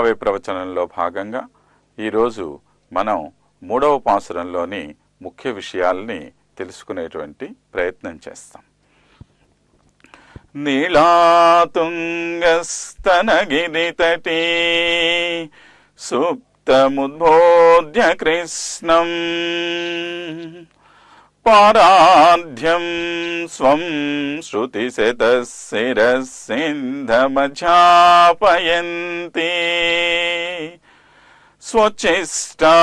మహాకావ్య ప్రవచనంలో భాగంగా ఈరోజు మనం 3వ పాసురంలోని ముఖ్య విషయాల్ని తెలుసుకునేటువంటి ప్రయత్నం చేస్తాం. నీళాతుంగస్తనగిరితటీ సుప్తముద్బోధ్య కృష్ణం పారాధ్యం స్వం శ్రుతిశతశిరస్సింధమధ్యాపయంతి స్వచ్ఛిష్టాయాం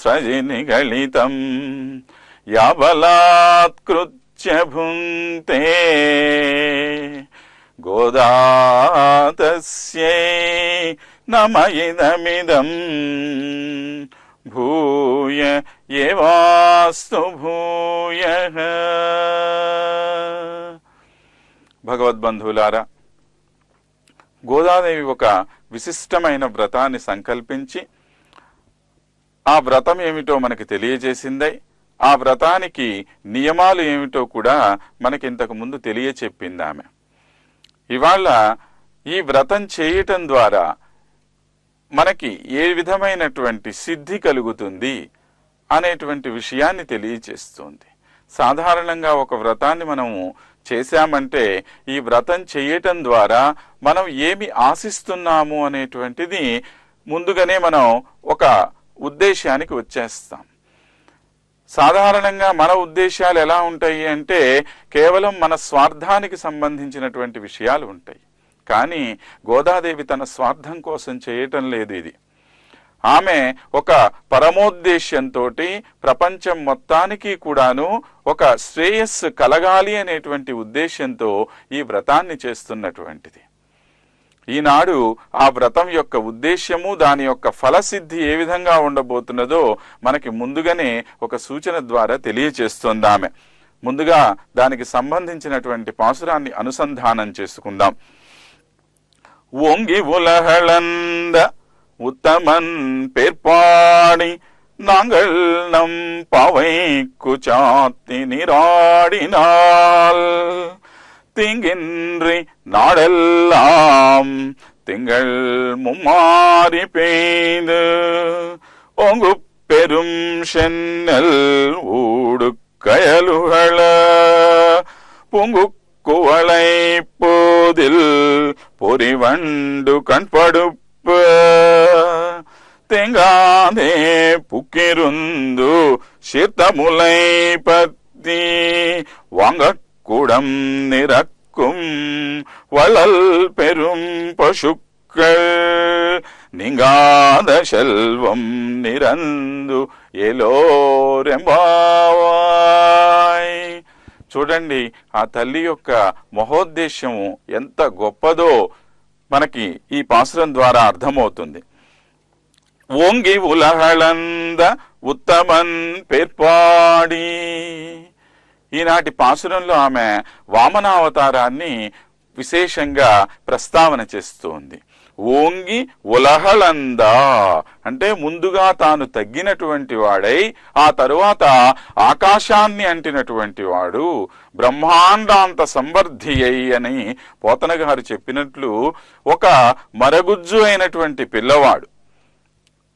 స్రజినిగళితం యాబలాత్కృత్య భుంక్తే గోదాతస్యై నమ ఇదమిదం భూయ ఏవాస్తు భూయః. భగవద్బంధువులారా, గోదాదేవి ఒక విశిష్టమైన వ్రతాన్ని సంకల్పించి ఆ వ్రతం ఏమిటో మనకి తెలియజేసిందై, ఆ వ్రతానికి నియమాలు ఏమిటో కూడా మనకి ఇంతకు ముందు తెలియచెప్పింది ఆమె. ఇవాళ ఈ వ్రతం చేయటం ద్వారా మనకి ఏ విధమైనటువంటి సిద్ధి కలుగుతుంది అనేటువంటి విషయాన్ని తెలియచేస్తుంది. సాధారణంగా ఒక వ్రతాన్ని మనము చేశామంటే ఈ వ్రతం చేయటం ద్వారా మనం ఏమి ఆశిస్తున్నాము అనేటువంటిది ముందుగానే మనం ఒక ఉద్దేశానికి వచ్చేస్తాం. సాధారణంగా మన ఉద్దేశాలు ఎలా ఉంటాయి అంటే కేవలం మన స్వార్థానికి సంబంధించినటువంటి విషయాలు ఉంటాయి. కానీ గోదాదేవి తన స్వార్థం కోసం చేయటం లేదు. ఇది ఆమె ఒక పరమోద్దేశ్యంతో ప్రపంచం మొత్తానికి కూడాను ఒక శ్రేయస్సు కలగాలి అనేటువంటి ఉద్దేశంతో ఈ వ్రతాన్ని చేస్తున్నటువంటిది. ఈనాడు ఆ వ్రతం యొక్క ఉద్దేశ్యము, దాని యొక్క ఫలసిద్ధి ఏ విధంగా ఉండబోతున్నదో మనకి ముందుగానే ఒక సూచన ద్వారా తెలియచేస్తుంది ఆమె. ముందుగా దానికి సంబంధించినటువంటి పాసురాన్ని అనుసంధానం చేసుకుందాం. ఓంగి ఉలహళంద ఉత్తమన్ పేర్పాడి நாங்கள் நம் பாவைக்கு சாத்தி நீராடினால் திங்கின்றி நாடெல்லாம் திங்கள் மும்மாறி பெய்து ஓங்கு பெரும் சென்னல் ஊடு கயலுகள பூங்கு குவளை போதில் பொறிவண்டு கண்படுப்ப తెంగాదే పుక్కిరుందు శీర్తములై పత్తి வாங்கக்கூடம் நிறக்கும் வளல் பெரும் பசுக்கள் நீங்காத செல்வம் నిరందు ఎలోరెంబావాయ్. చూడండి, ఆ తల్లి యొక్క మహోద్దేశము ఎంత గొప్పదో మనకి ఈ పాసురం ద్వారా అర్థమవుతుంది. ఓంగి ఉలహళంద ఉత్తమన్ పేర్పాడి. ఈనాటి పాసురంలో ఆమె వామనావతారాన్ని విశేషంగా ప్రస్తావన చేస్తోంది. ఓంగి ఉలహళంద అంటే ముందుగా తాను తగ్గినటువంటి వాడై ఆ తరువాత ఆకాశాన్ని అంటినటువంటి వాడు, బ్రహ్మాండాంత సంవర్ధి అయి అని పోతన గారు చెప్పినట్లు ఒక మరగుజ్జు అయినటువంటి పిల్లవాడు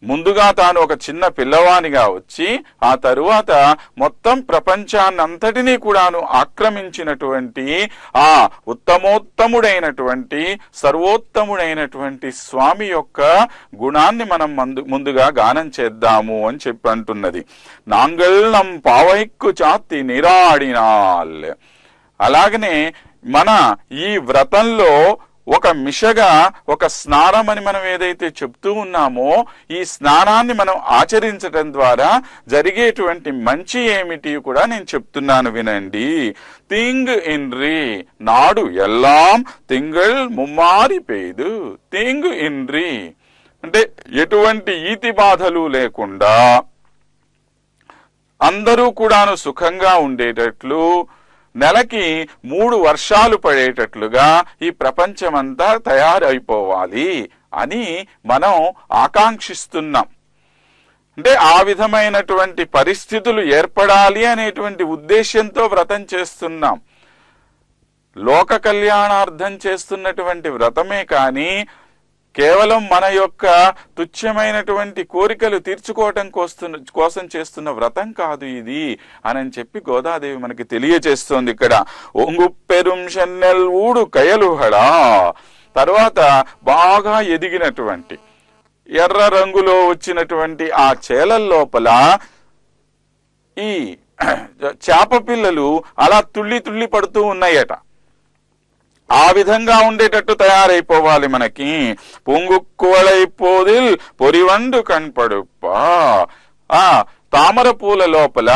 ముందుగా తాను ఒక చిన్న పిల్లవానిగా వచ్చి ఆ తరువాత మొత్తం ప్రపంచాన్నంతటినీ కూడాను ఆక్రమించినటువంటి ఆ ఉత్తమోత్తముడైనటువంటి సర్వోత్తముడైనటువంటి స్వామి యొక్క గుణాన్ని మనం ముందుగా గానం చేద్దాము అని చెప్పి అంటున్నది. నాంగల్ నం పావైక్కు చాత్తి నిరాడినాల్. అలాగనే మన ఈ వ్రతంలో ఒక మిషగా ఒక స్నానం అని మనం ఏదైతే చెప్తూ ఉన్నామో ఈ స్నానాన్ని మనం ఆచరించడం ద్వారా జరిగేటువంటి మంచి ఏమిటి కూడా నేను చెప్తున్నాను వినండి. తింగ్ ఇన్రి నాడు ఎల్లాం తింగళ్ ముమ్మారి పెయ్దు. తింగ్ ఇన్రి అంటే ఎటువంటి ఈతి బాధలు లేకుండా అందరూ కూడాను సుఖంగా ఉండేటట్లు, నెలకి 3 వర్షాలు పడేటట్లుగా ఈ ప్రపంచమంతా తయారైపోవాలి అని మనం ఆకాంక్షిస్తున్నాం. అంటే ఆ విధమైనటువంటి పరిస్థితులు ఏర్పడాలి అనేటువంటి ఉద్దేశంతో వ్రతం చేస్తున్నాం. లోక కళ్యాణార్థం చేస్తున్నటువంటి వ్రతమే కానీ కేవలం మన యొక్క తుచ్చమైనటువంటి కోరికలు తీర్చుకోవటం కోసం చేస్తున్న వ్రతం కాదు ఇది అని చెప్పి గోదాదేవి మనకి తెలియజేస్తోంది ఇక్కడ. ఒంగు పెరుం షన్నెల్ ఊడు కయలుహడా. తర్వాత బాగా ఎదిగినటువంటి ఎర్ర రంగులో వచ్చినటువంటి ఆ చేలల లోపల ఈ చేప పిల్లలు అలా తుళ్ళి తుళ్ళి పడుతూ ఉన్నాయట. ఆ విధంగా ఉండేటట్టు తయారైపోవాలి మనకి. పొంగుక్కువలైపోదిల్ పొరివండు కనపడుప్ప. ఆ తామర పూల లోపల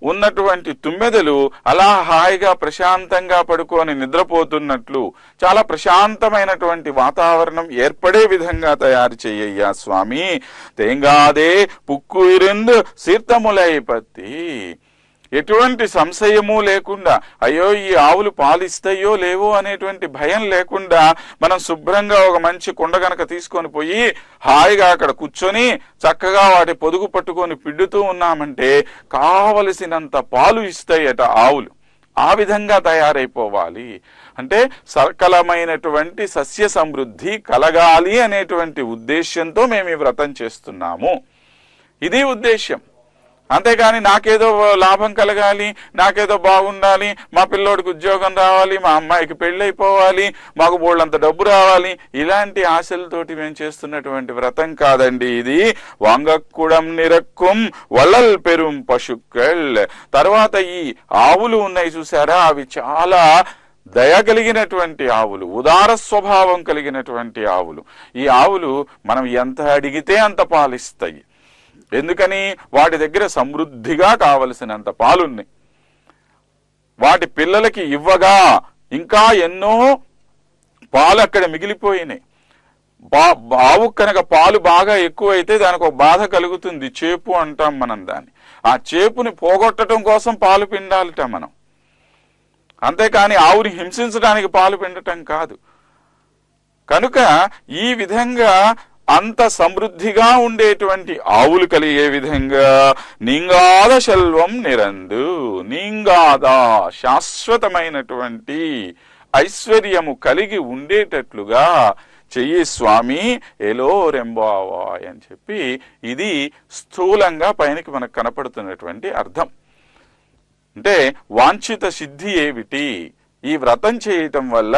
ఉన్నటువంటి తుమ్మెదలు అలా హాయిగా ప్రశాంతంగా పడుకొని నిద్రపోతున్నట్లు చాలా ప్రశాంతమైనటువంటి వాతావరణం ఏర్పడే విధంగా తయారు చెయ్యయ్యా స్వామి. తేంగాదే పుక్కు ఇరిందు సీర్తములైపత్తి. ఎటువంటి సంశయము లేకుండా, అయ్యో ఈ ఆవులు పాలిస్తాయో లేవో అనేటువంటి భయం లేకుండా మనం శుభ్రంగా ఒక మంచి కుండ గనక తీసుకొని పోయి హాయిగా అక్కడ కూర్చొని చక్కగా వాటి పొదుగు పట్టుకొని పిండుతూ ఉన్నామంటే కావలసినంత పాలు ఇస్తాయట ఆవులు. ఆ విధంగా తయారైపోవాలి అంటే సకలమైనటువంటి సస్య సమృద్ధి కలగాలి అనేటువంటి ఉద్దేశ్యంతో మేము ఈ వ్రతం చేస్తున్నాము. ఇది ఉద్దేశ్యం. అంతేగాని నాకేదో లాభం కలగాలి, నాకేదో బాగుండాలి, మా పిల్లోడికి ఉద్యోగం రావాలి, మా అమ్మాయికి పెళ్ళైపోవాలి, మాకు బోళ్ళంత డబ్బు రావాలి, ఇలాంటి ఆశలతోటి మేము చేస్తున్నటువంటి వ్రతం కాదండి ఇది. వంగక్కుడం నిరక్కుం వళ్ళల్ పెరుం పశుక్కల్. తర్వాత ఈ ఆవులు ఉన్నాయి చూసారా, అవి చాలా దయ కలిగినటువంటి ఆవులు, ఉదార స్వభావం కలిగినటువంటి ఆవులు. ఈ ఆవులు మనం ఎంత అడిగితే అంత పాలిస్తాయి. ఎందుకని? వాటి దగ్గర సమృద్ధిగా కావలసినంత పాలున్నాయి. వాటి పిల్లలకి ఇవ్వగా ఇంకా ఎన్నో పాలు అక్కడ మిగిలిపోయినాయి. ఆవు కనుక పాలు బాగా ఎక్కువైతే దానికి ఒక బాధ కలుగుతుంది, చేపు అంటాం మనం దాన్ని. ఆ చేపుని పోగొట్టడం కోసం పాలు పిండాలట మనం. అంతేకాని ఆవుని హింసించడానికి పాలు పిండటం కాదు. కనుక ఈ విధంగా అంత సమృద్ధిగా ఉండేటువంటి ఆవులు కలిగే విధంగా నింగాద శల్వం నిరందు, నింగాద శాశ్వతమైనటువంటి ఐశ్వర్యము కలిగి ఉండేటట్లుగా చెయ్యి స్వామి ఎలో రెంబావాయ్ అని చెప్పి ఇది స్థూలంగా పైనకి మనకు కనపడుతున్నటువంటి అర్థం. అంటే వాంఛిత సిద్ధి ఏమిటి, ఈ వ్రతం చేయటం వల్ల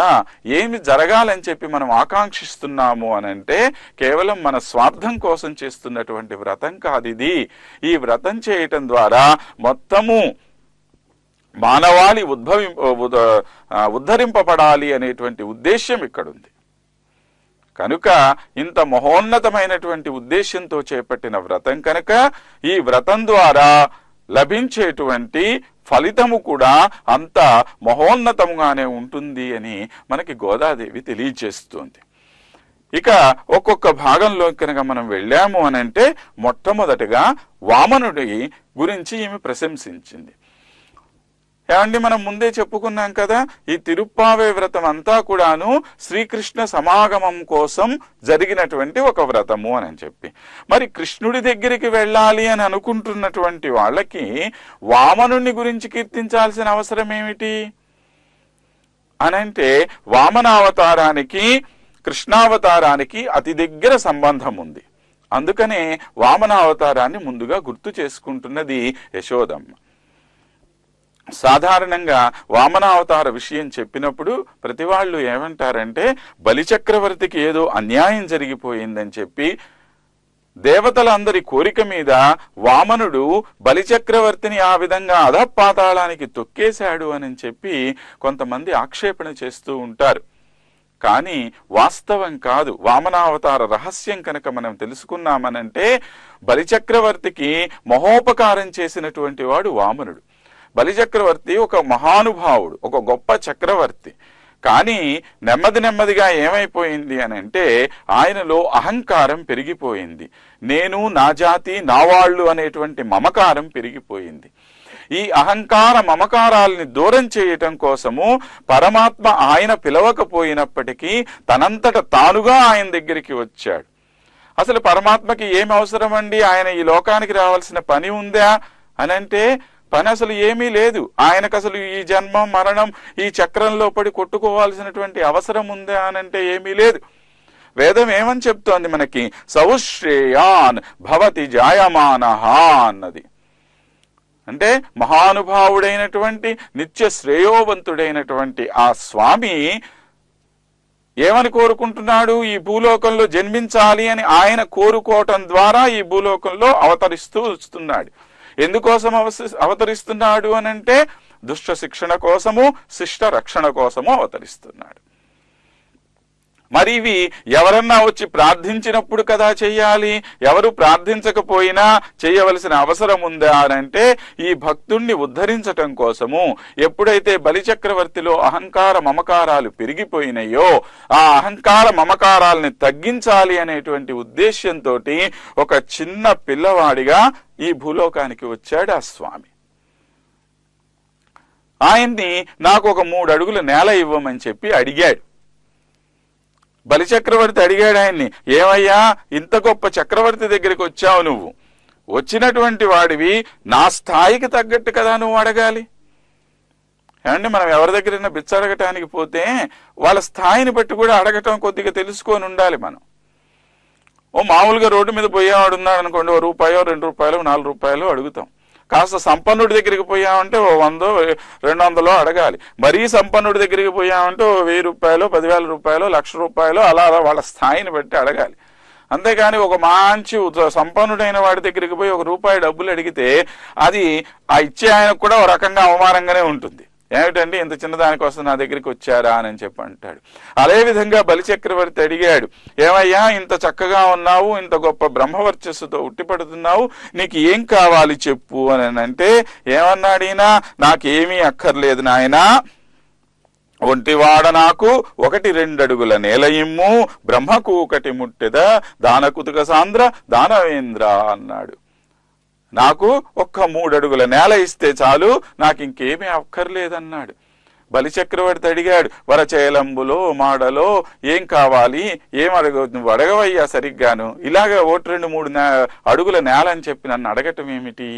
ఏమి జరగాలని చెప్పి మనం ఆకాంక్షిస్తున్నాము అనంటే కేవలం మన స్వార్థం కోసం చేస్తున్నటువంటి వ్రతం కాదు ఇది. ఈ వ్రతం చేయటం ద్వారా మొత్తము మానవాళి ఉద్ధరింపబడాలి అనేటువంటి ఉద్దేశ్యం ఇక్కడుంది. కనుక ఇంత మహోన్నతమైనటువంటి ఉద్దేశంతో చేపట్టిన వ్రతం కనుక ఈ వ్రతం ద్వారా లభించేటువంటి ఫలితము కూడా అంత మహోన్నతముగానే ఉంటుంది అని మనకి గోదాదేవి తెలియజేస్తుంది. ఇక ఒక్కొక్క భాగంలో కనుక మనం వెళ్ళాము అనంటే మొట్టమొదటిగా వామనుడి గురించి ఈమె ప్రశంసించింది. ఏమండి, మనం ముందే చెప్పుకున్నాం కదా, ఈ తిరుప్పావే వ్రతం అంతా కూడాను శ్రీకృష్ణ సమాగమం కోసం జరిగినటువంటి ఒక వ్రతము అని చెప్పి. మరి కృష్ణుడి దగ్గరికి వెళ్ళాలి అని అనుకుంటున్నటువంటి వాళ్ళకి వామనుని గురించి కీర్తించాల్సిన అవసరం ఏమిటి అనంటే, వామనావతారానికి కృష్ణావతారానికి అతి దగ్గర సంబంధం ఉంది. అందుకనే వామనావతారాన్ని ముందుగా గుర్తు చేసుకుంటున్నది యశోదమ్మ. సాధారణంగా వామనావతార విషయం చెప్పినప్పుడు ప్రతి వాళ్ళు ఏమంటారంటే, బలిచక్రవర్తికి ఏదో అన్యాయం జరిగిపోయిందని చెప్పి దేవతలందరి కోరిక మీద వామనుడు బలిచక్రవర్తిని ఆ విధంగా అధపాతాళానికి తొక్కేశాడు అని చెప్పి కొంతమంది ఆక్షేపణ చేస్తూ ఉంటారు. కానీ వాస్తవం కాదు. వామనావతార రహస్యం కనుక మనం తెలుసుకున్నామనంటే బలిచక్రవర్తికి మహోపకారం చేసినటువంటి వాడు వామనుడు. బలిచక్రవర్తి ఒక మహానుభావుడు, ఒక గొప్ప చక్రవర్తి. కానీ నెమ్మదిగా ఏమైపోయింది అని అంటే ఆయనలో అహంకారం పెరిగిపోయింది. నేను, నా జాతి, నా వాళ్ళు అనేటువంటి మమకారం పెరిగిపోయింది. ఈ అహంకార మమకారాల్ని దూరం చేయటం కోసము పరమాత్మ ఆయన పిలవకపోయినప్పటికీ తనంతట తానుగా ఆయన దగ్గరికి వచ్చాడు. అసలు పరమాత్మకి ఏమి అవసరం అండి? ఆయన ఈ లోకానికి రావాల్సిన పని ఉందా అనంటే పని అసలు ఏమీ లేదు. ఆయనకు అసలు ఈ జన్మం మరణం ఈ చక్రంలో పడి కొట్టుకోవాల్సినటువంటి అవసరం ఉందా అనంటే ఏమీ లేదు. వేదం ఏమని చెప్తోంది మనకి? సౌశ్రేయాన్ భవతి జాయమానః అన్నది. అంటే మహానుభావుడైనటువంటి నిత్య శ్రేయోవంతుడైనటువంటి ఆ స్వామి ఏమని కోరుకుంటున్నాడు? ఈ భూలోకంలో జన్మించాలి అని ఆయన కోరుకోవటం ద్వారా ఈ భూలోకంలో అవతరిస్తూ వస్తున్నాడు. ఎందుకోసం అవతరిస్తున్నాడు అనంటే దుష్ట శిక్షణ కోసము, శిష్ట రక్షణ కోసము అవతరిస్తున్నాడు. మరి ఇవి ఎవరన్నా వచ్చి ప్రార్థించినప్పుడు కదా చెయ్యాలి, ఎవరు ప్రార్థించకపోయినా చేయవలసిన అవసరం ఉందా అనంటే ఈ భక్తుణ్ణి ఉద్ధరించటం కోసము. ఎప్పుడైతే బలిచక్రవర్తిలో అహంకార మమకారాలు పెరిగిపోయినాయో ఆ అహంకార మమకారాలని తగ్గించాలి అనేటువంటి ఉద్దేశ్యంతో ఒక చిన్న పిల్లవాడిగా ఈ భూలోకానికి వచ్చాడు ఆ స్వామి. ఆయన్ని నాకు ఒక 3 అడుగుల నేల ఇవ్వమని చెప్పి అడిగాడు. బలిచక్రవర్తి అడిగాడు ఆయన్ని, ఏమయ్యా ఇంత గొప్ప చక్రవర్తి దగ్గరికి వచ్చావు, నువ్వు వచ్చినటువంటి వాడివి, నా స్థాయికి తగ్గట్టు కదా నువ్వు అడగాలి. ఏమంటే మనం ఎవరి దగ్గరైనా బిచ్చ అడగటానికి పోతే వాళ్ళ స్థాయిని బట్టి కూడా అడగటం కొద్దిగా తెలుసుకొని ఉండాలి. మనం మామూలుగా రోడ్డు మీద పోయేవాడు ఉన్నాడు అనుకోండి, ₹1, ₹2, ₹4 అడుగుతాం. కాస్త సంపన్నుడి దగ్గరికి పోయామంటే $100, $200 అడగాలి. మరీ సంపన్నుడి దగ్గరికి పోయామంటే ₹1000, ₹10,000, ₹1,00,000 అలా వాళ్ళ స్థాయిని బట్టి అడగాలి. అంతేకాని ఒక మంచి సంపన్నుడైన వాడి దగ్గరికి పోయి ₹1 డబ్బులు అడిగితే అది ఆ ఇచ్చే ఆయనకు కూడా ఒక రకంగా అవమానంగానే ఉంటుంది. ఏమిటండి ఇంత చిన్నదానికోసం నా దగ్గరికి వచ్చారా అని చెప్పి అంటాడు. అదే విధంగా బలిచక్రవర్తి అడిగాడు, ఏమయ్యా ఇంత చక్కగా ఉన్నావు, ఇంత గొప్ప బ్రహ్మవర్చస్సుతో ఉట్టిపడుతున్నావు, నీకు ఏం కావాలి చెప్పు అని అంటే ఏమన్నాడినా, నాకేమీ అక్కర్లేదు నాయనా, ఒంటివాడ నాకు 1-2 అడుగుల నేల ఇమ్ము, బ్రహ్మకు 1 ముట్టెద దానకుతుక సాంద్ర దానవేంద్ర అన్నాడు. నాకు 3 అడుగుల నేల ఇస్తే చాలు, నాకు ఇంకేమీ అక్కర్లేదన్నాడు. బలిచక్రవర్తి అడిగాడు, వరచేలంబులో మాడలో ఏం కావాలి, ఏం నువ్వు అడగవయ్యా సరిగ్గాను, ఇలాగ 1-2-3 అడుగుల నేల అని చెప్పి నన్ను అడగటం ఏమిటి?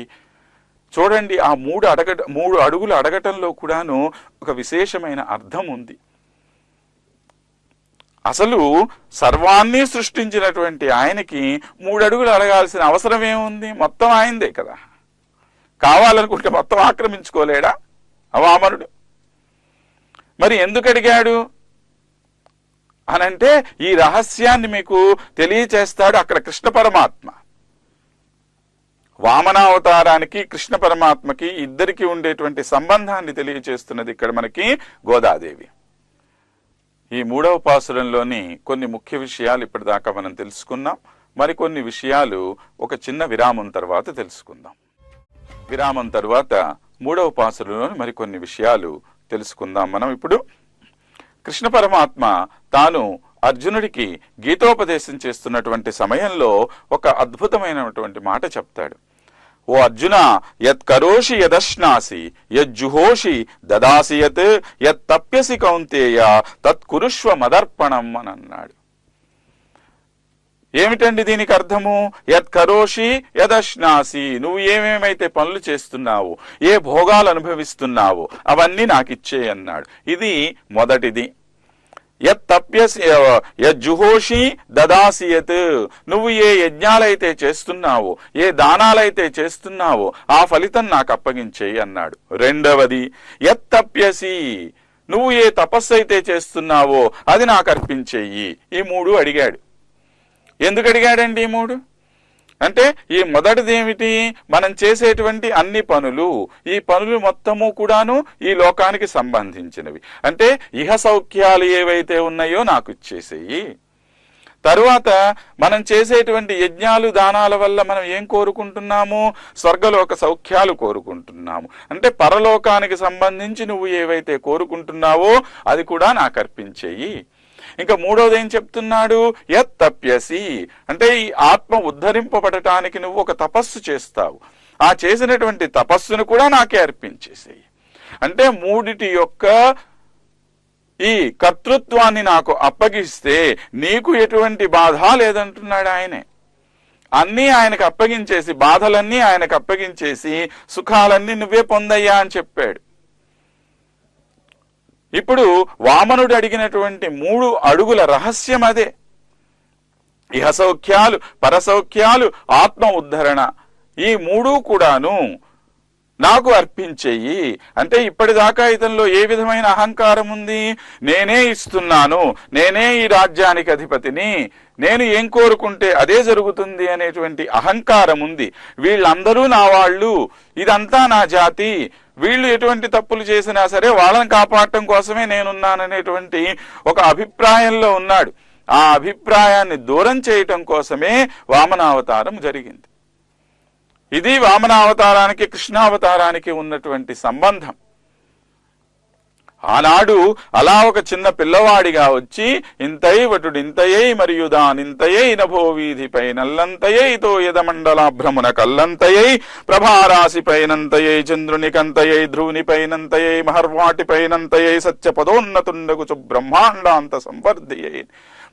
చూడండి, ఆ 3 అడుగులు అడగటంలో కూడాను ఒక విశేషమైన అర్థం ఉంది. అసలు సర్వాన్ని సృష్టించినటువంటి ఆయనకి 3 అడుగులు అడగాల్సిన అవసరం ఏముంది? మొత్తం ఆయనదే కదా. కావాలనుకుంటే మొత్తం ఆక్రమించుకోలేడా వామనుడు? మరి ఎందుకు అడిగాడు అనంటే ఈ రహస్యాన్ని మీకు తెలియచేస్తాడు అక్కడ కృష్ణ పరమాత్మ. వామనావతారానికి కృష్ణ పరమాత్మకి ఇద్దరికి ఉండేటువంటి సంబంధాన్ని తెలియచేస్తున్నది ఇక్కడ మనకి గోదాదేవి. ఈ 3వ పాసురంలోని కొన్ని ముఖ్య విషయాలు ఇప్పటిదాకా మనం తెలుసుకున్నాం. మరికొన్ని విషయాలు ఒక చిన్న విరామం తర్వాత తెలుసుకుందాం. విరామం తర్వాత 3వ పాసురంలోని మరికొన్ని విషయాలు తెలుసుకుందాం. మనం ఇప్పుడు కృష్ణ పరమాత్మ తాను అర్జునుడికి గీతోపదేశం చేస్తున్నటువంటి సమయంలో ఒక అద్భుతమైనటువంటి మాట చెప్తాడు. ఓ అర్జున, యత్ కరోషి యదశ్నాసి యజ్జుహోషి దదాసి యత్ యత్ తప్యసి కౌంతేయ తత్ కురుష్వ మదర్పణం అని అన్నాడు. ఏమిటండి దీనికి అర్థము? యత్ కరోషి యదశ్నాసి, నువ్వు ఏమేమైతే పనులు చేస్తున్నావు, ఏ భోగాలు అనుభవిస్తున్నావు అవన్నీ నాకిచ్చే అన్నాడు. ఇది మొదటిది. యత్ తప్యసి యజ్జుహోషి దదాసి యత్, నువ్వు ఏ యజ్ఞాలైతే చేస్తున్నావో, ఏ దానాలైతే చేస్తున్నావో ఆ ఫలితం నాకు అప్పగించేయి అన్నాడు. రెండవది యత్ తప్యసి, నువ్వు ఏ తపస్సు అయితే చేస్తున్నావో అది నాకు అర్పించేయి. ఈ 3 అడిగాడు. ఎందుకు అడిగాడండి ఈ 3? అంటే ఈ మొదటిది ఏమిటి? మనం చేసేటువంటి అన్ని పనులు, ఈ పనులు మొత్తము కూడాను ఈ లోకానికి సంబంధించినవి. అంటే ఇహ సౌఖ్యాలు ఏవైతే ఉన్నాయో నాకు ఇచ్చేసేయి. తరువాత మనం చేసేటువంటి యజ్ఞాలు దానాల వల్ల మనం ఏం కోరుకుంటున్నాము? స్వర్గలోక సౌఖ్యాలు కోరుకుంటున్నాము. అంటే పరలోకానికి సంబంధించి నువ్వు ఏవైతే కోరుకుంటున్నావో అది కూడా నాకు అర్పించేయి. ఇంకా 3వది ఏం చెప్తున్నాడు? యత్ తప్యసి, అంటే ఈ ఆత్మ ఉద్ధరింపబడటానికి నువ్వు ఒక తపస్సు చేస్తావు, ఆ చేసినటువంటి తపస్సును కూడా నాకే అర్పించేసేయి. అంటే 3 యొక్క ఈ కర్తృత్వాన్ని నాకు అప్పగిస్తే నీకు ఎటువంటి బాధ లేదంటున్నాడు ఆయనే. అన్నీ ఆయనకు అప్పగించేసి, బాధలన్నీ ఆయనకు అప్పగించేసి సుఖాలన్నీ నువ్వే పొందయ్యా అని చెప్పాడు. ఇప్పుడు వామనుడు అడిగినటువంటి 3 అడుగుల రహస్యం అదే. ఇహ సౌఖ్యాలు, పరసౌఖ్యాలు, ఆత్మ ఉద్ధరణ, ఈ మూడు కూడాను నాకు అర్పించేయి. అంటే ఇప్పటిదాకా ఇతనిలో ఏ విధమైన అహంకారం ఉంది? నేనే ఇస్తున్నాను, నేనే ఈ రాజ్యానికి అధిపతిని, నేను ఏం కోరుకుంటే అదే జరుగుతుంది అనేటువంటి అహంకారం ఉంది. వీళ్ళందరూ నా వాళ్ళు, ఇదంతా నా జాతి, వీళ్ళు ఎటువంటి తప్పులు చేసినా సరే వాళ్ళని కాపాడటం కోసమే నేనున్నాననేటువంటి ఒక అభిప్రాయంలో ఉన్నాడు. ఆ అభిప్రాయాన్ని దూరం చేయటం కోసమే వామనావతారం జరిగింది. ఇది వామనావతారానికి కృష్ణావతారానికి ఉన్నటువంటి సంబంధం. ఆనాడు అలా ఒక చిన్న పిల్లవాడిగా వచ్చి ఇంతై వటుడు ఇంతయై మరియు దానింతయై నభోవీధిపై నల్లంతయై తోయదమండలాభ్రమున కల్లంతయై ప్రభారాశిపైనంతయై చంద్రునికంతయై ధ్రువునిపైనంతయై మహర్వాటిపైనంతయై సత్యపదోన్నతుండగుచు బ్రహ్మాండాంత సంవర్ధియై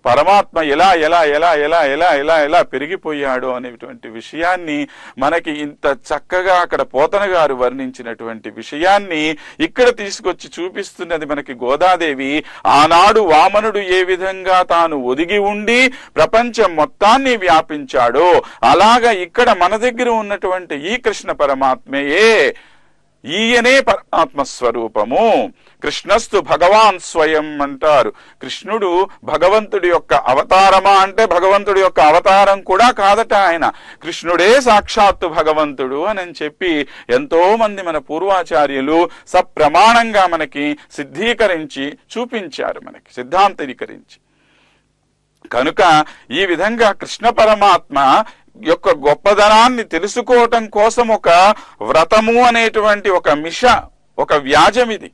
పరమాత్మ ఎలా ఎలా ఎలా ఎలా ఎలా ఎలా ఎలా పెరిగిపోయాడో అనేటువంటి విషయాన్ని మనకి ఇంత చక్కగా అక్కడ పోతన గారు వర్ణించినటువంటి విషయాన్ని ఇక్కడ తీసుకొచ్చి చూపిస్తున్నది మనకి గోదాదేవి. ఆనాడు వామనుడు ఏ విధంగా తాను ఒదిగి ఉండి ప్రపంచం మొత్తాన్ని వ్యాపించాడో అలాగా ఇక్కడ మన దగ్గర ఉన్నటువంటి ఈ కృష్ణ పరమాత్మయే, ఈయనే పరమాత్మ స్వరూపము. కృష్ణస్తు భగవాన్ స్వయం అంటారు. కృష్ణుడు భగవంతుడి యొక్క అవతారమా అంటే భగవంతుడి యొక్క అవతారం కూడా కాదట ఆయన, కృష్ణుడే సాక్షాత్తు భగవంతుడు అని చెప్పి ఎంతో మంది మన పూర్వాచార్యులు సప్రమాణంగా మనకి సిద్ధీకరించి చూపించారు, మనకి సిద్ధాంతీకరించి. కనుక ఈ విధంగా కృష్ణ పరమాత్మ యొక్క గొప్పదనాన్ని తెలుసుకోవటం కోసం ఒక వ్రతము అనేటువంటి ఒక వ్యాజం ఇది.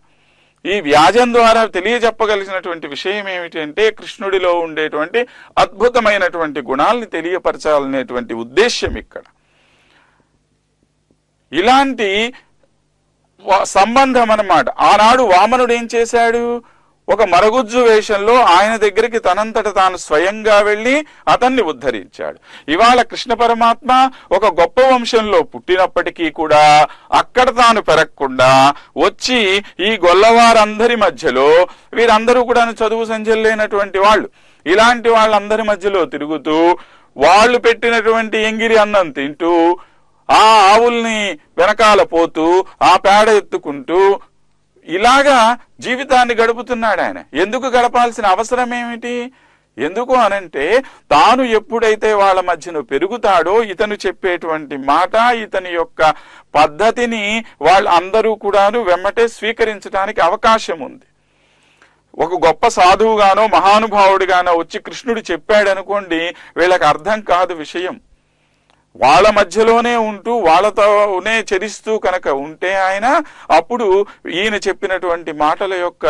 ఈ వ్యాజం ద్వారా తెలియజెప్పగలిగినటువంటి విషయం ఏమిటంటే కృష్ణుడిలో ఉండేటువంటి అద్భుతమైనటువంటి గుణాలని తెలియపరచాలనేటువంటి ఉద్దేశ్యం ఇక్కడ. ఇలాంటి సంబంధం అన్నమాట. ఆనాడు వామనుడు ఏం చేశాడు? ఒక మరగుజ్జు వేషంలో ఆయన దగ్గరికి తనంతట తాను స్వయంగా వెళ్లి అతన్ని ఉద్ధరించాడు. ఇవాళ కృష్ణ పరమాత్మ ఒక గొప్ప వంశంలో పుట్టినప్పటికీ కూడా అక్కడ తాను పెరగకుండా వచ్చి ఈ గొల్లవారందరి మధ్యలో, వీరందరూ కూడా చదువు సంజలేనటువంటి వాళ్ళు, ఇలాంటి వాళ్ళందరి మధ్యలో తిరుగుతూ వాళ్ళు పెట్టినటువంటి ఎంగిరి అన్నం తింటూ ఆ ఆవుల్ని వెనకాల పోతూ ఆ పేడ ఎత్తుకుంటూ ఇలాగా జీవితాన్ని గడుపుతున్నాడు ఆయన. ఎందుకు గడపాల్సిన అవసరం ఏమిటి? ఎందుకు అనంటే తాను ఎప్పుడైతే వాళ్ళ మధ్యన పెరుగుతాడో ఇతను చెప్పేటువంటి మాట, ఇతని యొక్క పద్ధతిని వాళ్ళందరూ కూడాను వెమ్మటే స్వీకరించడానికి అవకాశం ఉంది. ఒక గొప్ప సాధువుగానో మహానుభావుడిగానో వచ్చి కృష్ణుడు చెప్పాడనుకోండి, వీళ్ళకి అర్థం కాదు విషయం. వాళ్ళ మధ్యలోనే ఉంటూ వాళ్ళతోనే చరిస్తూ కనుక ఉంటే ఆయన అప్పుడు ఈయన చెప్పినటువంటి మాటల యొక్క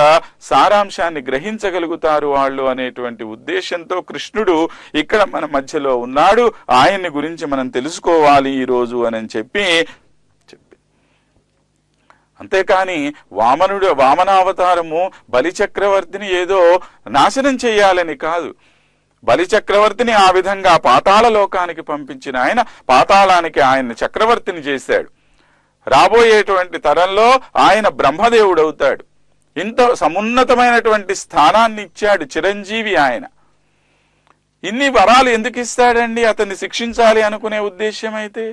సారాంశాన్ని గ్రహించగలుగుతారు వాళ్ళు అనేటువంటి ఉద్దేశంతో కృష్ణుడు ఇక్కడ మన మధ్యలో ఉన్నాడు, ఆయన్ని గురించి మనం తెలుసుకోవాలి ఈ రోజు అని చెప్పి అంతేకాని వామనావతారము బలిచక్రవర్తిని ఏదో నాశనం చేయాలని కాదు. బలిచక్రవర్తిని ఆ విధంగా పాతాళ లోకానికి పంపించిన ఆయన పాతాళానికి ఆయన్ని చక్రవర్తిని చేశాడు. రాబోయేటువంటి తరంలో ఆయన బ్రహ్మదేవుడవుతాడు. ఇంత సమున్నతమైనటువంటి స్థానాన్ని ఇచ్చాడు, చిరంజీవి ఆయన. ఇన్ని వరాలు ఎందుకు ఇస్తాడండి? అతన్ని శిక్షించాలి అనుకునే ఉద్దేశ్యం అయితే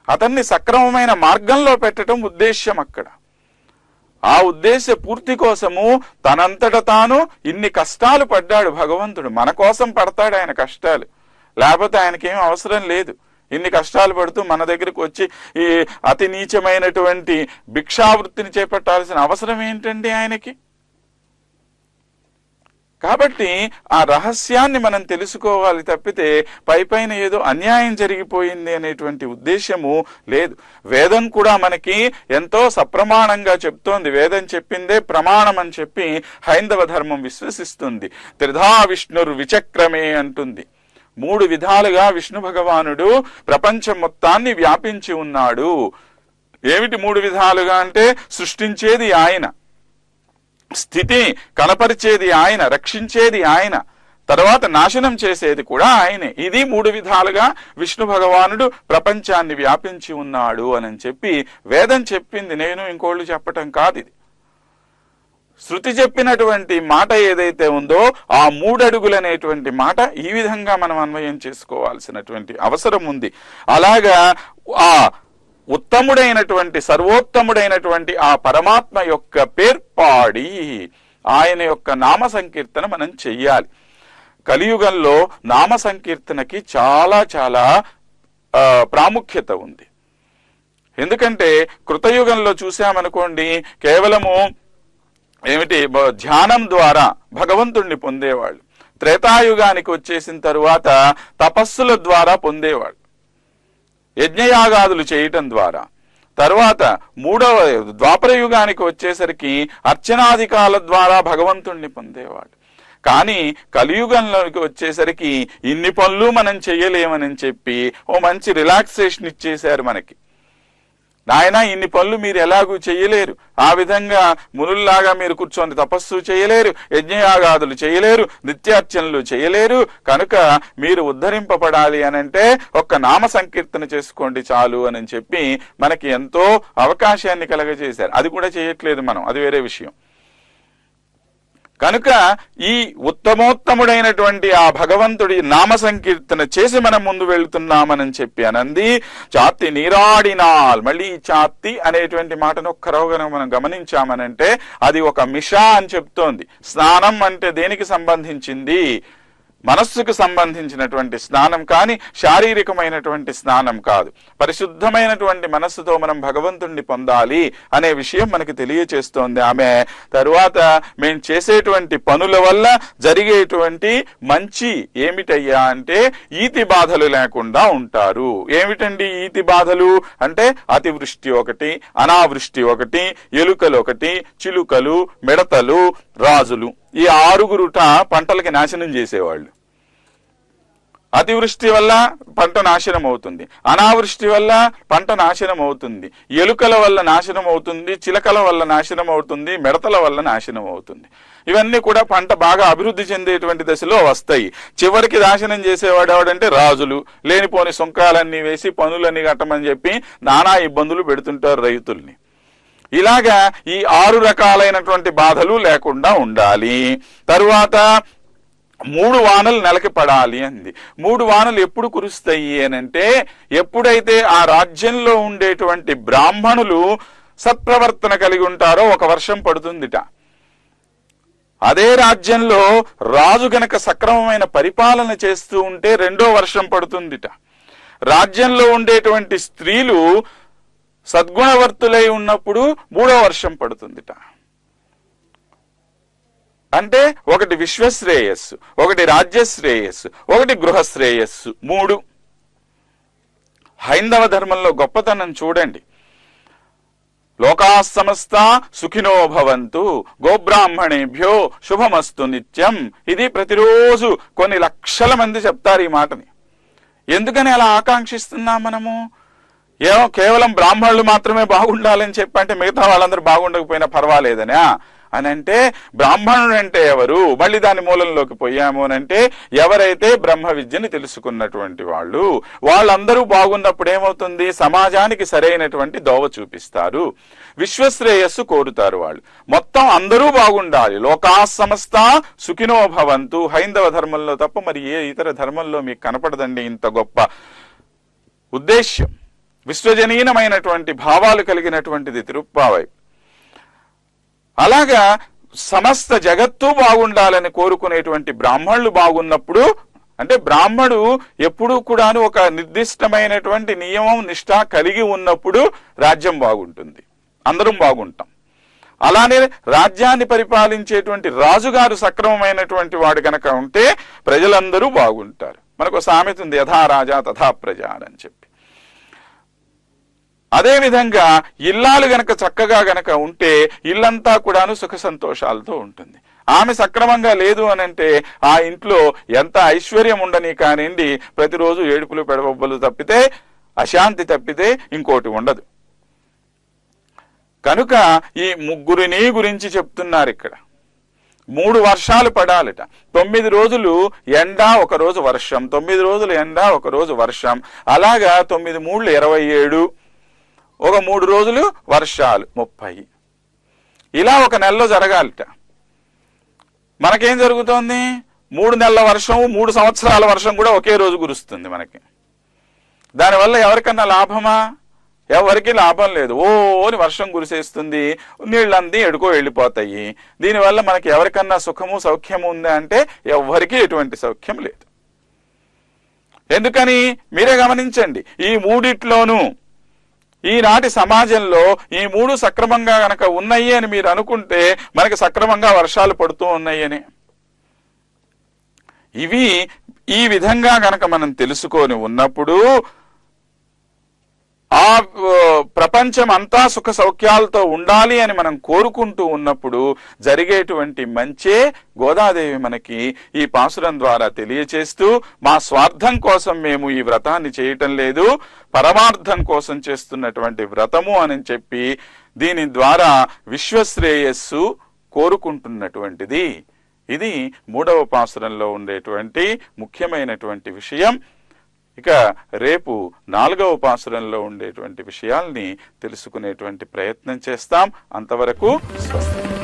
అతన్ని సక్రమమైన మార్గంలో పెట్టడం ఉద్దేశ్యం అక్కడ. ఆ ఉద్దేశ పూర్తి కోసము తనంతట తాను ఇన్ని కష్టాలు పడ్డాడు భగవంతుడు. మన కోసం పడతాడు ఆయన కష్టాలు, లేకపోతే ఆయనకేం అవసరం లేదు. ఇన్ని కష్టాలు పడుతూ మన దగ్గరకు వచ్చి ఈ అతి నీచమైనటువంటి భిక్షావృత్తిని చేపట్టాల్సిన అవసరం ఏంటండి ఆయనకి? కాబట్టి ఆ రహస్యాన్ని మనం తెలుసుకోవాలి తప్పితే పైపైన ఏదో అన్యాయం జరిగిపోయింది అనేటువంటి ఉద్దేశము లేదు. వేదం కూడా మనకి ఎంతో సప్రమాణంగా చెప్తోంది. వేదం చెప్పిందే ప్రమాణం అని చెప్పి హైందవ ధర్మం విశ్వసిస్తుంది. త్రిధా విష్ణుర్ విచక్రమే అంటుంది. 3 విధాలుగా విష్ణు భగవానుడు ప్రపంచం మొత్తాన్ని వ్యాపించి ఉన్నాడు. ఏమిటి 3 విధాలుగా అంటే సృష్టించేది ఆయన, స్థితి కనపరిచేది ఆయన, రక్షించేది ఆయన, తర్వాత నాశనం చేసేది కూడా ఆయనే. ఇది 3 విధాలుగా విష్ణు భగవానుడు ప్రపంచాన్ని వ్యాపించి ఉన్నాడు అని చెప్పి వేదం చెప్పింది. నేను ఇంకోళ్ళు చెప్పటం కాదు ఇది. శృతి చెప్పినటువంటి మాట ఏదైతే ఉందో ఆ 3 అడుగులు అనేటువంటి మాట ఈ విధంగా మనం అన్వయం చేసుకోవాల్సినటువంటి అవసరం ఉంది. అలాగా ఆ ఉత్తముడైనటువంటి సర్వోత్తముడైనటువంటి ఆ పరమాత్మ యొక్క పేర్పాడి ఆయన యొక్క నామ సంకీర్తన మనం చెయ్యాలి. కలియుగంలో నామ సంకీర్తనకి చాలా చాలా ప్రాముఖ్యత ఉంది. ఎందుకంటే కృతయుగంలో చూసామనుకోండి, కేవలము ఏమిటి ధ్యానం ద్వారా భగవంతుణ్ణి పొందేవాళ్ళు. త్రేతాయుగానికి వచ్చేసిన తరువాత తపస్సుల ద్వారా పొందేవాళ్ళు, యజ్ఞయాగాదులు చేయటం ద్వారా. తర్వాత 3వ ద్వాపర యుగానికి వచ్చేసరికి అర్చనాధికాల ద్వారా భగవంతుణ్ణి పొందేవాడు. కానీ కలియుగంలోకి వచ్చేసరికి ఇన్ని పనులు మనం చెయ్యలేమని చెప్పి ఓ మంచి రిలాక్సేషన్ ఇచ్చేశారు మనకి. నాయన ఇన్ని పనులు మీరు ఎలాగూ చెయ్యలేరు, ఆ విధంగా మునుల్లాగా మీరు కూర్చొని తపస్సు చేయలేరు, యజ్ఞయాగాదులు చేయలేరు, నిత్యార్చనలు చేయలేరు, కనుక మీరు ఉద్ధరింపబడాలి అనంటే ఒక్క నామ సంకీర్తన చేసుకోండి చాలు అని చెప్పి మనకి ఎంతో అవకాశాన్ని కలగజేశారు. అది కూడా చేయట్లేదు మనం, అది వేరే విషయం. కనుక ఈ ఉత్తమోత్తముడైనటువంటి ఆ భగవంతుడి నామ సంకీర్తన చేసి మనం ముందు వెళుతున్నామని చెప్పి అనంది. చాత్తి నీరాడినాల్, మళ్ళీ ఈ చాత్తి అనేటువంటి మాటను ఒక్కరోగా మనం గమనించామనంటే అది ఒక మిషా అని చెప్తోంది. స్నానం అంటే దేనికి సంబంధించింది? మనస్సుకు సంబంధించినటువంటి స్నానం కానీ శారీరకమైనటువంటి స్నానం కాదు. పరిశుద్ధమైనటువంటి మనస్సుతో మనం భగవంతుణ్ణి పొందాలి అనే విషయం మనకి తెలియచేస్తోంది ఆమె. తరువాత మేము చేసేటువంటి పనుల వల్ల జరిగేటువంటి మంచి ఏమిటయ్యా అంటే ఈతి బాధలు లేకుండా ఉంటారు. ఏమిటండి ఈతి బాధలు అంటే? అతివృష్టి ఒకటి, అనావృష్టి ఒకటి, ఎలుకలు ఒకటి, చిలుకలు, మిడతలు, రాజులు, ఈ 6గురుట పంటలకి నాశనం చేసేవాళ్ళు. అతివృష్టి వల్ల పంట నాశనం అవుతుంది, అనావృష్టి వల్ల పంట నాశనం అవుతుంది, ఎలుకల వల్ల నాశనం అవుతుంది, చిలకల వల్ల నాశనం అవుతుంది, మిడతల వల్ల నాశనం అవుతుంది. ఇవన్నీ కూడా పంట బాగా అభివృద్ధి చెందేటువంటి దశలో వస్తాయి. చివరికి నాశనం చేసేవాడు ఎవడంటే రాజులు. లేనిపోని సుంకాలన్నీ వేసి పనులన్నీ కట్టమని చెప్పి నానా ఇబ్బందులు పెడుతుంటారు రైతుల్ని. ఇలాగా ఈ 6 రకాలైనటువంటి బాధలు లేకుండా ఉండాలి. తరువాత 3 వానలు నెలకి పడాలి అంది. 3 వానలు ఎప్పుడు కురుస్తాయి అనంటే ఎప్పుడైతే ఆ రాజ్యంలో ఉండేటువంటి బ్రాహ్మణులు సత్ప్రవర్తన కలిగి ఉంటారో ఒక వర్షం పడుతుందిట. అదే రాజ్యంలో రాజు గనక సక్రమమైన పరిపాలన చేస్తూ ఉంటే 2వ వర్షం పడుతుందిట. రాజ్యంలో ఉండేటువంటి స్త్రీలు సద్గుణవర్తులై ఉన్నప్పుడు 3వ వర్షం పడుతుందిట. అంటే ఒకటి విశ్వశ్రేయస్సు, ఒకటి రాజ్యశ్రేయస్సు, ఒకటి గృహశ్రేయస్సు, 3. హైందవ ధర్మంలో గొప్పతనం చూడండి. లోకా సమస్త సుఖినో భవంతు, గోబ్రాహ్మణేభ్యో శుభమస్తు నిత్యం. ఇది ప్రతిరోజు కొన్ని లక్షల మంది చెప్తారు ఈ మాటని. ఎందుకని అలా ఆకాంక్షిస్తున్నాం మనము? కేవలం బ్రాహ్మణులు మాత్రమే బాగుండాలని చెప్పంటే మిగతా వాళ్ళందరూ బాగుండకపోయినా పర్వాలేదనా అని అంటే, బ్రాహ్మణుడు అంటే ఎవరు? మళ్ళీ దాని మూలంలోకి పోయాము అని అంటే ఎవరైతే బ్రహ్మ విద్యని తెలుసుకున్నటువంటి వాళ్ళందరూ బాగున్నప్పుడు ఏమవుతుంది? సమాజానికి సరైనటువంటి దోవ చూపిస్తారు, విశ్వశ్రేయస్సు కోరుతారు. వాళ్ళు మొత్తం అందరూ బాగుండాలి. లోకా సమస్త సుఖినో భవంతు. హైందవ ధర్మంలో తప్ప మరి ఏ ఇతర ధర్మంలో మీకు కనపడదండి ఇంత గొప్ప ఉద్దేశ్యం. విశ్వజనీనమైనటువంటి భావాలు కలిగినటువంటిది తిరుప్పావై. అలాగా సమస్త జగత్తు బాగుండాలని కోరుకునేటువంటి బ్రాహ్మణులు బాగున్నప్పుడు, అంటే బ్రాహ్మడు ఎప్పుడూ కూడాను ఒక నిర్దిష్టమైనటువంటి నియమం నిష్ఠ కలిగి ఉన్నప్పుడు రాజ్యం బాగుంటుంది, అందరం బాగుంటాం. అలానే రాజ్యాన్ని పరిపాలించేటువంటి రాజుగారు సక్రమమైనటువంటి వాడు కనుక ఉంటే ప్రజలందరూ బాగుంటారు. మనకు సామెత ఉంది, యథా రాజా తథా ప్రజా అని చెప్పి. అదే విధంగా ఇల్లాలు గనక చక్కగా గనక ఉంటే ఇల్లంతా కూడాను సుఖ సంతోషాలతో ఉంటుంది. ఆమె సక్రమంగా లేదు అనంటే ఆ ఇంట్లో ఎంత ఐశ్వర్యం ఉండని కానివ్వండి, ప్రతిరోజు ఏడుపులు పెడబొబ్బలు తప్పితే, అశాంతి తప్పితే ఇంకోటి ఉండదు. కనుక ఈ 3 గురించి చెప్తున్నారు ఇక్కడ. 3 వర్షాలు పడాలట. 9 రోజులు ఎండ, 1 రోజు వర్షం, 9 రోజులు ఎండ, 1 రోజు వర్షం. అలాగా 9 3 27, ఒక 3 రోజులు వర్షాలు 30. ఇలా ఒక నెలలో జరగాలిట. మనకేం జరుగుతోంది? 3 నెలల వర్షం, 3 సంవత్సరాల వర్షం కూడా ఒకే రోజు కురుస్తుంది మనకి. దానివల్ల ఎవరికన్నా లాభమా? ఎవరికి లాభం లేదు. ఓని వర్షం కురిసేస్తుంది, నీళ్ళంది ఎడుకో వెళ్ళిపోతాయి. దీనివల్ల మనకి ఎవరికన్నా సుఖము సౌఖ్యము ఉందా అంటే ఎవరికి ఎటువంటి సౌఖ్యం లేదు. ఎందుకని మీరే గమనించండి. ఈ మూడిట్లోనూ ఈనాటి సమాజంలో ఈ 3 సక్రమంగా గనక ఉన్నాయి అని మీరు అనుకుంటే మనకి సక్రమంగా వర్షాలు పడుతూ ఉన్నాయి అని. ఇవి ఈ విధంగా గనక మనం తెలుసుకొని ఉన్నప్పుడు ఆ ప్రపంచం అంతా సుఖ సౌఖ్యాలతో ఉండాలి అని మనం కోరుకుంటూ ఉన్నప్పుడు జరిగేటువంటి మంచే గోదాదేవి మనకి ఈ పాసురం ద్వారా తెలియచేస్తూ, మా స్వార్థం కోసం మేము ఈ వ్రతాన్ని చేయటం లేదు, పరమార్థం కోసం చేస్తున్నటువంటి వ్రతము అని చెప్పి దీని ద్వారా విశ్వశ్రేయస్సు కోరుకుంటున్నటువంటిది. ఇది 3వ పాసురంలో ఉండేటువంటి ముఖ్యమైనటువంటి విషయం. ఇక రేపు 4వ పాసురంలో ఉండేటువంటి విషయాల్ని తెలుసుకునేటువంటి ప్రయత్నం చేస్తాం. అంతవరకు స్వస్తి.